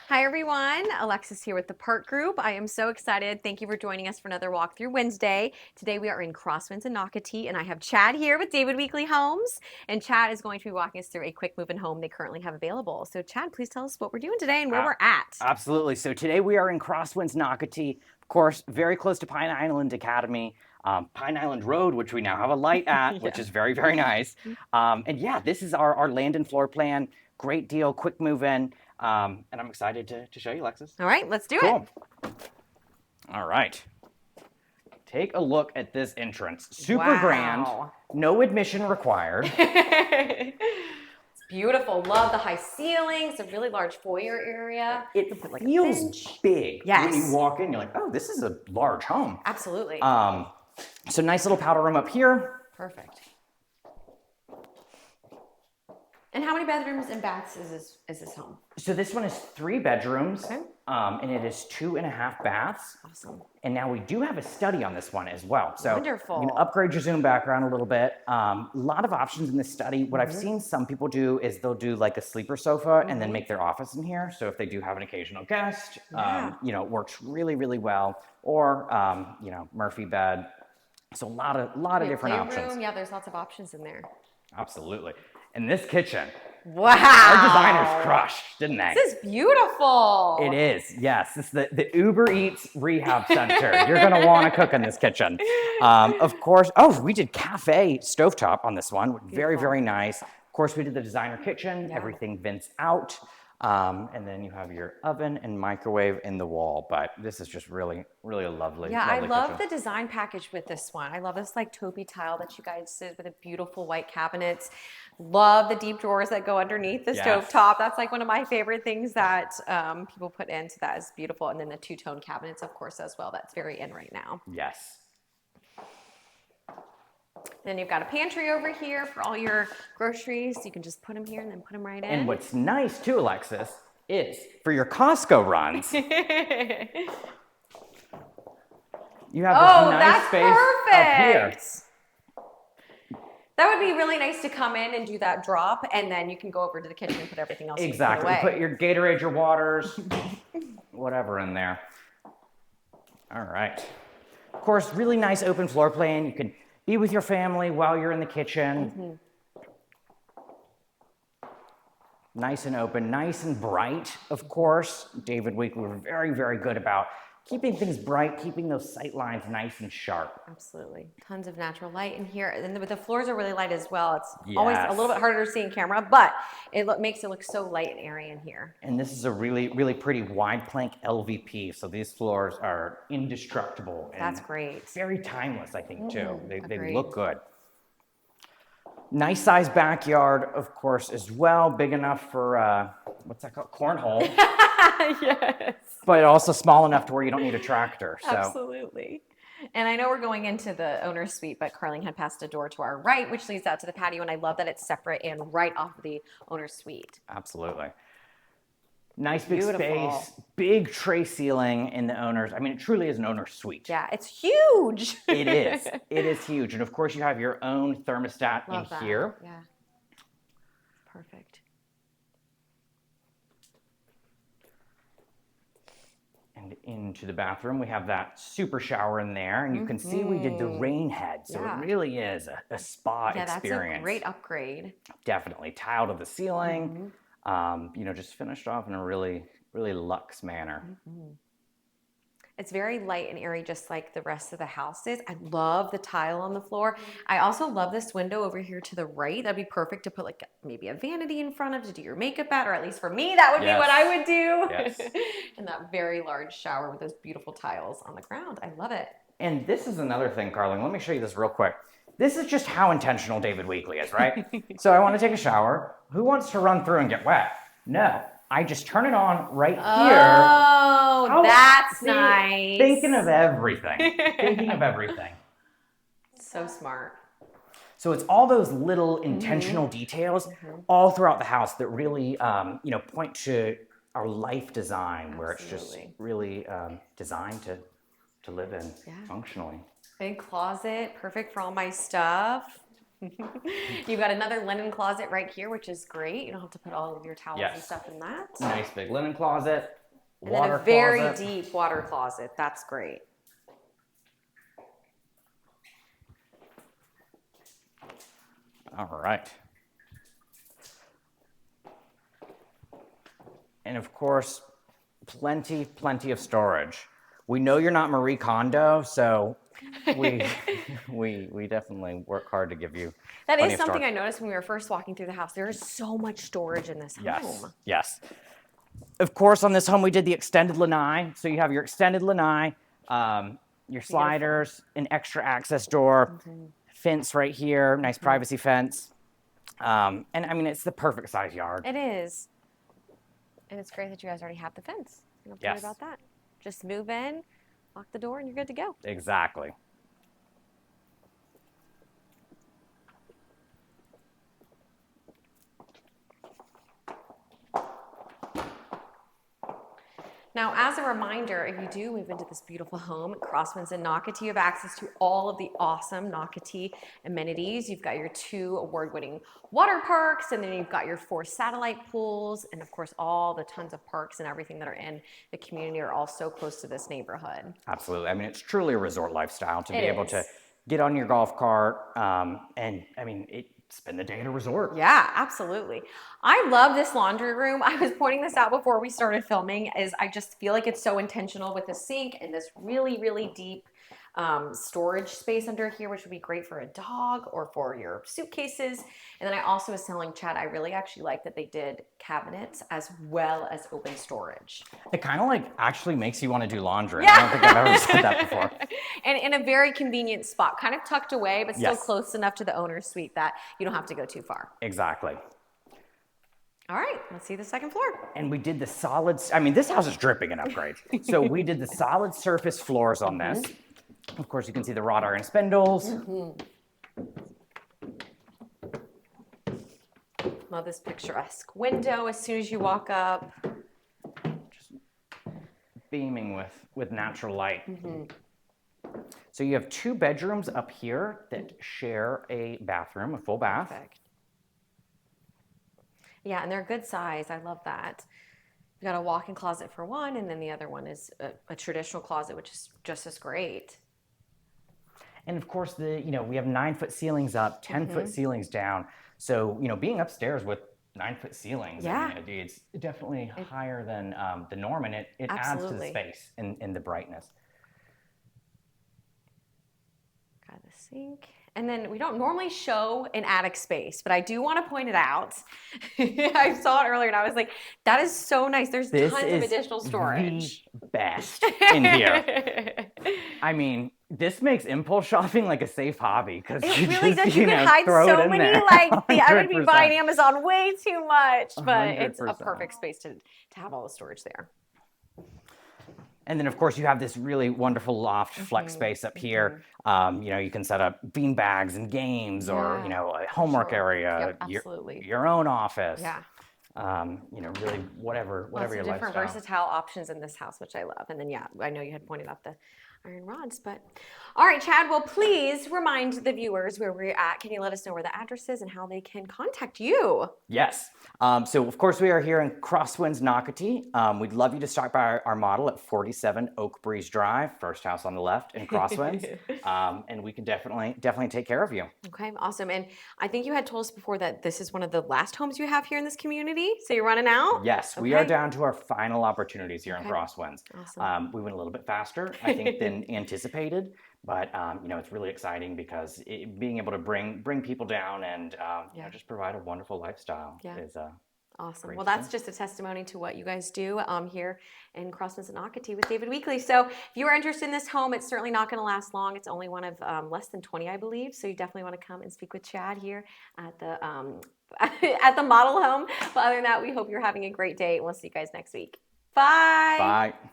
Hi everyone, Alexis here with the Park Group. I am so excited. Thank you for joining us for another walkthrough Wednesday. Today we are in Crosswinds and Nocatee, and I have Chad here with David Weekley Homes. And Chad is going to be walking us through a quick move-in home they currently have available. So Chad, please tell us what we're doing today and where we're at. Absolutely. So today we are in Crosswinds, Nocatee, of course, very close to Pine Island Academy, Pine Island Road, which we now have a light at, which is very, very nice. And yeah, this is our Landon floor plan. Great deal, quick move-in. And I'm excited to show you, Alexis. All right, let's do it. Cool. All right. Take a look at this entrance. Super grand. No admission required. It's beautiful. Love the high ceilings, a really large foyer area. It feels big. Yes. When you walk in, you're like, oh, this is a large home. Absolutely. So nice little powder room up here. Perfect. And how many bedrooms and baths is this home? So this one is 3 bedrooms, Okay. and it is 2.5 baths. Awesome. And now we do have a study on this one as well. So Wonderful. I'm going to upgrade your Zoom background a little bit. A lot of options in this study. What I've seen some people do is they'll do like a sleeper sofa and then make their office in here. So if they do have an occasional guest, it works really, really well. Or, Murphy bed. So a lot of different options. Yeah, there's lots of options in there. Absolutely. And this kitchen. Wow. Our designers crushed, didn't they? This is beautiful. It is, yes. This is the Uber Eats Rehab Center. You're going to want to cook in this kitchen. Of course, we did cafe stovetop on this one. Very, very nice. Of course, we did the designer kitchen. Yeah. Everything vents out. And then you have your oven and microwave in the wall. But this is just really, really a lovely I love kitchen. the design package with this one. I love this like taupey tile that you guys did with the beautiful white cabinets. Love the deep drawers that go underneath the stovetop. That's like one of my favorite things that people put into that is beautiful. And then the two-tone cabinets, of course, as well. That's very in right now. Yes. Then you've got a pantry over here for all your groceries. You can just put them here and then put them right in. And what's nice too, Alexis, is for your Costco runs, you have this nice space up here. That would be really nice to come in and do that drop, and then you can go over to the kitchen and put everything else exactly. away. Put your Gatorade, your waters, whatever in there. All right. Of course, really nice open floor plan. You can be with your family while you're in the kitchen. Nice and open, nice and bright, of course. David Weekley, we're very, very good about keeping things bright, keeping those sight lines nice and sharp. Absolutely. Tons of natural light in here. And the floors are really light as well. It's always a little bit harder to see in camera, but it makes it look so light and airy in here. And this is a really, really pretty wide plank LVP. So these floors are indestructible. And that's great. Very timeless, I think, too. They look good. Nice sized backyard, of course, as well. Big enough for, what's that called? Cornhole. Yes. But also small enough to where you don't need a tractor. So. Absolutely. And I know we're going into the owner's suite, but Carling had passed a door to our right, which leads out to the patio. And I love that it's separate and right off of the owner's suite. Absolutely. Nice big space, big tray ceiling in the owner's. I mean, it truly is an owner's suite. Yeah, it's huge. It is. It is huge. And of course, you have your own thermostat love that. Here. Yeah. Perfect. And into the bathroom, we have that super shower in there. And you can see we did the rain head. So it really is a spa experience. Yeah, that's a great upgrade. Definitely. Tile to the ceiling. Just finished off in a really, really luxe manner. It's very light and airy, just like the rest of the house is. I love the tile on the floor. I also love this window over here to the right. That'd be perfect to put like maybe a vanity in front of to do your makeup at, or at least for me, that would be what I would do. Yes. And that very large shower with those beautiful tiles on the ground. I love it. And this is another thing, Carling. Let me show you this real quick. This is just how intentional David Weekley is, right? So I want to take a shower. Who wants to run through and get wet? No. I just turn it on right here. Oh, that's nice. Thinking of everything. Thinking of everything. So smart. So it's all those little intentional details all throughout the house that really, point to our life design, where it's just really designed to live in functionally. Big closet, perfect for all my stuff. You've got another linen closet right here, which is great. You don't have to put all of your towels and stuff in that. Nice big linen closet. And then a very deep water closet. That's great. All right. And of course, plenty of storage. We know you're not Marie Kondo, so we definitely work hard to give you. That is something I noticed when we were first walking through the house. There is so much storage in this home. Yes. Of course, on this home, we did the extended lanai. So you have your extended lanai, your sliders, an extra access door, fence right here, nice privacy fence. And I mean, it's the perfect size yard. It is. And it's great that you guys already have the fence. You don't have to worry about that. Just move in, lock the door, and you're good to go. Exactly. Now, as a reminder, if you do move into this beautiful home at Crosswinds and Nocatee, you have access to all of the awesome Nocatee amenities. You've got your 2 award-winning water parks, and then you've got your 4 satellite pools, and of course, all the tons of parks and everything that are in the community are all so close to this neighborhood. Absolutely. I mean, it's truly a resort lifestyle to be able to get on your golf cart, and I mean, spend the day at a resort. Yeah, absolutely. I love this laundry room. I was pointing this out before we started filming, is I just feel like it's so intentional with the sink and this really, really deep storage space under here, which would be great for a dog or for your suitcases. And then I also was telling Chad, I really actually like that they did cabinets as well as open storage. It kind of like actually makes you want to do laundry. Yeah. I don't think I've ever said that before. And in a very convenient spot, kind of tucked away, but still close enough to the owner's suite that you don't have to go too far. Exactly. All right, let's see the second floor. And we did the solid, I mean, this house is dripping in upgrades. So we did the solid surface floors on this. Of course, you can see the wrought iron spindles. Love this picturesque window as soon as you walk up. Just beaming with natural light. So you have 2 bedrooms up here that share a bathroom, a full bath. Perfect. Yeah, and they're good size. I love that. You've got a walk-in closet for one, and then the other one is a traditional closet, which is just as great. And of course, we have 9-foot ceilings up, 10-foot ceilings down. So, being upstairs with 9-foot ceilings, I mean, it's definitely higher than the norm, and it adds to the space and the brightness. Got the sink. And then we don't normally show an attic space, but I do want to point it out. I saw it earlier and I was like, that is so nice. There's tons of additional storage. The best in here. I mean, this makes impulse shopping like a safe hobby because it really does. You can hide so many. I would be buying Amazon way too much, but 100%. It's a perfect space to have all the storage there. And then, of course, you have this really wonderful loft flex space up here. You can set up bean bags and games, or a homework area, your own office. Yeah. Really whatever your lifestyle. Different versatile options in this house, which I love. And then, I know you had pointed out the iron rods, but all right, Chad. Well, please remind the viewers where we're at. Can you let us know where the address is and how they can contact you? Yes. So of course we are here in Crosswinds, Nocatee. We'd love you to stop by our model at 47 Oak Breeze Drive, first house on the left in Crosswinds, and we can definitely take care of you. Okay, awesome. And I think you had told us before that this is one of the last homes you have here in this community. So you're running out? Yes, we are down to our final opportunities here in Crosswinds. Awesome. We went a little bit faster, I think, than anticipated. But it's really exciting because being able to bring people down and just provide a wonderful lifestyle is awesome. Well, that's just a testimony to what you guys do here in Crosswinds and Nocatee with David Weekley. So if you are interested in this home, it's certainly not going to last long. It's only one of less than 20, I believe. So you definitely want to come and speak with Chad here at the at the model home. But other than that, we hope you're having a great day, and we'll see you guys next week. Bye. Bye.